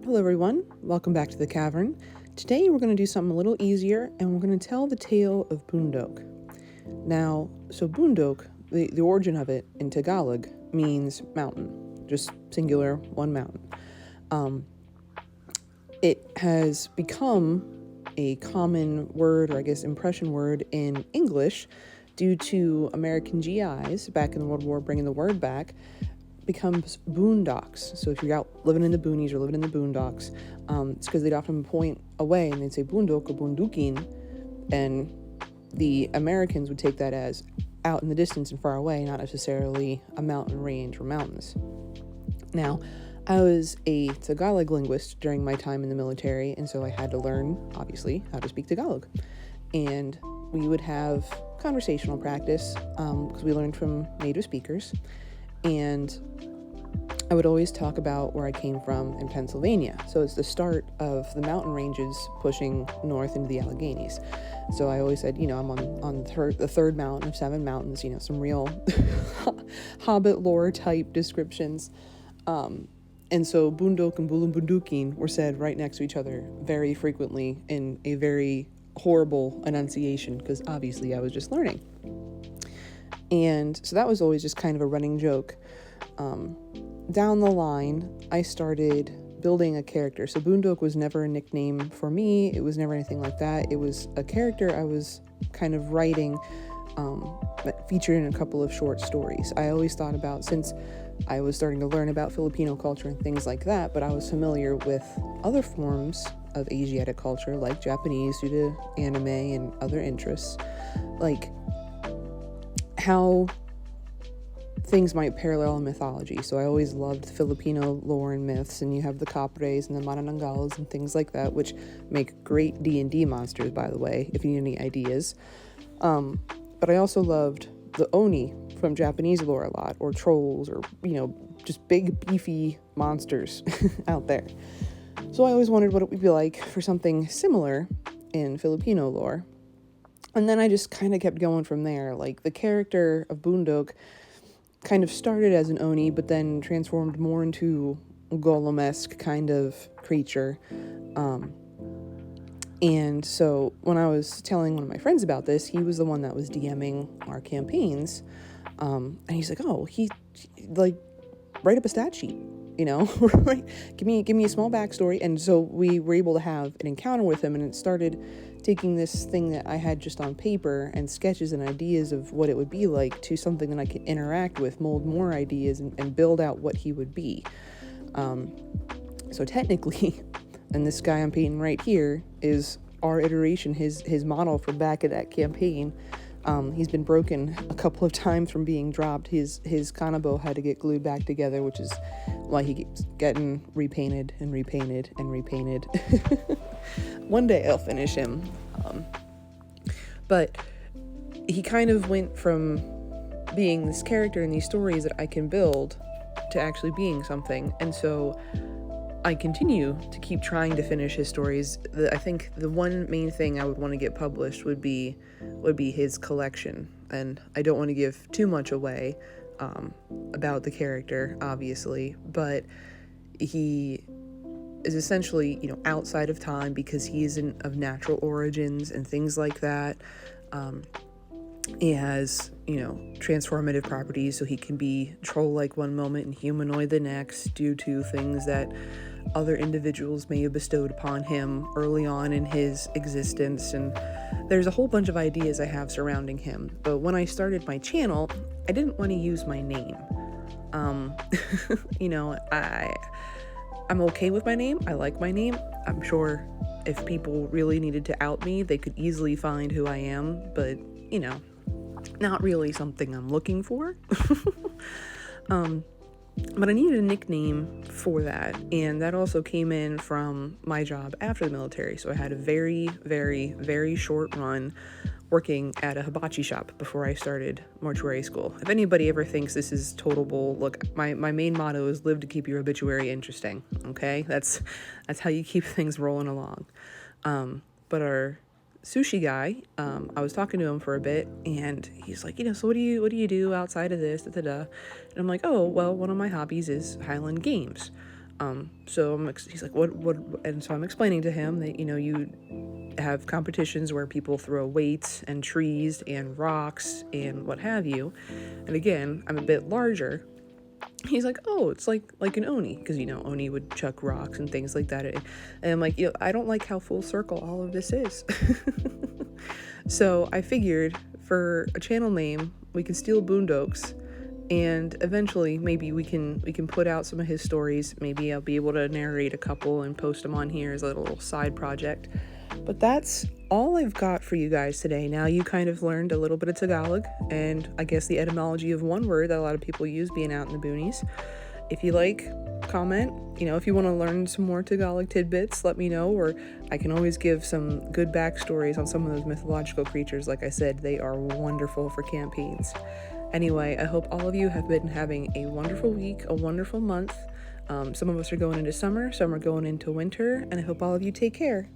Hello everyone, welcome back to the cavern. Today we're going to do something a little easier and we're going to tell the tale of Bundok. Now, Bundok, the origin of it in Tagalog means mountain, just singular, one mountain. It has become a common word, or I guess impression word in English due to American GIs back in the World War bringing the word back, becomes boondocks. So if you're out living in the boonies or living in the boondocks, it's because they'd often point away and they'd say Bundok or Bundukin, and the Americans would take that as out in the distance and far away, not necessarily a mountain range or mountains. Now, I was a Tagalog linguist during my time in the military, and so I had to learn, obviously, how to speak Tagalog. And we would have conversational practice because we learned from native speakers. And I would always talk about where I came from in Pennsylvania. So it's the start of the mountain ranges pushing north into the Alleghenies. So I always said, I'm on the third mountain of 7 mountains, some real Hobbit lore type descriptions. And so Bundok and Bundukin were said right next to each other very frequently in a very horrible enunciation because obviously I was just learning. And so that was always just kind of a running joke. Down the line, I started building a character. So Bundok was never a nickname for me. It was never anything like that. It was a character I was kind of writing that featured in a couple of short stories. I always thought about, since I was starting to learn about Filipino culture and things like that, but I was familiar with other forms of Asiatic culture, like Japanese due to anime and other interests, like how things might parallel in mythology. So I always loved Filipino lore and myths, and you have the Capres and the Mananangals and things like that, which make great D&D monsters, by the way, if you need any ideas. But I also loved the Oni from Japanese lore a lot, or trolls, or, just big, beefy monsters out there. So I always wondered what it would be like for something similar in Filipino lore. And then I just kind of kept going from there. Like, the character of Bundok kind of started as an Oni, but then transformed more into a golem-esque kind of creature. And so when I was telling one of my friends about this, he was the one that was DMing our campaigns. And he's like, write up a stat sheet, give me a small backstory. And so we were able to have an encounter with him, and it started taking this thing that I had just on paper and sketches and ideas of what it would be like to something that I could interact with, mold more ideas, and build out what he would be. So technically, and this guy I'm painting right here is our iteration, his model from back at that campaign. He's been broken a couple of times from being dropped. His kanabo had to get glued back together, which is why he keeps getting repainted and repainted and repainted. One day I'll finish him. But he kind of went from being this character in these stories that I can build to actually being something. And so I continue to keep trying to finish his stories. I think the one main thing I would want to get published would be his collection, and I don't want to give too much away about the character, obviously, but he is essentially, outside of time because he isn't of natural origins and things like that. He has, transformative properties, so he can be troll-like one moment and humanoid the next due to things that other individuals may have bestowed upon him early on in his existence. And there's a whole bunch of ideas I have surrounding him. But when I started my channel, I didn't want to use my name. I'm okay with my name. I like my name. I'm sure if people really needed to out me, they could easily find who I am, but, not really something I'm looking for. But I needed a nickname for that, and that also came in from my job after the military. So I had a very, very, very short run working at a hibachi shop before I started mortuary school. If anybody ever thinks this is total bull, look, my main motto is live to keep your obituary interesting, okay? That's how you keep things rolling along. But our sushi guy, I was talking to him for a bit, and he's like, so what do you do outside of this, da, da, da. And I'm like, oh, well, one of my hobbies is Highland games. He's like, what? And so I'm explaining to him that, you have competitions where people throw weights and trees and rocks and what have you. And again, I'm a bit larger. He's like, oh, it's like an oni, because oni would chuck rocks and things like that. And I'm like, I don't like how full circle all of this is. So I figured for a channel name, we can steal Boondok's, and eventually maybe we can put out some of his stories. Maybe I'll be able to narrate a couple and post them on here as a little side project. But that's all I've got for you guys today. Now you kind of learned a little bit of Tagalog, and I guess the etymology of one word that a lot of people use being out in the boonies. If you like, comment. If you want to learn some more Tagalog tidbits, let me know, or I can always give some good backstories on some of those mythological creatures. Like I said, they are wonderful for campaigns. Anyway, I hope all of you have been having a wonderful week, a wonderful month. Some of us are going into summer, some are going into winter, and I hope all of you take care.